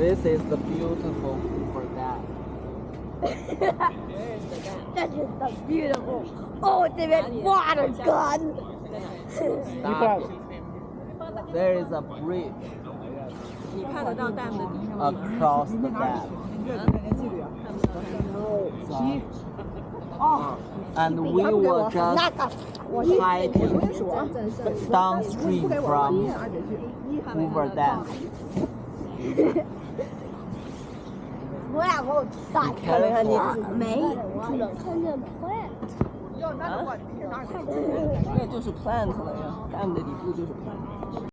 This is the beautiful Hoover Dam. That is the beautiful. Oh, 这边 water gun. Stop it. There is a bridge 你看得到 dam 的底下吗？ across the dam. And we were just hiking downstream from Hoover Dam. 我俩没有带，看没看见？没，只能看见 plant。那就是 plant 了呀，dam 的底部就是 plant。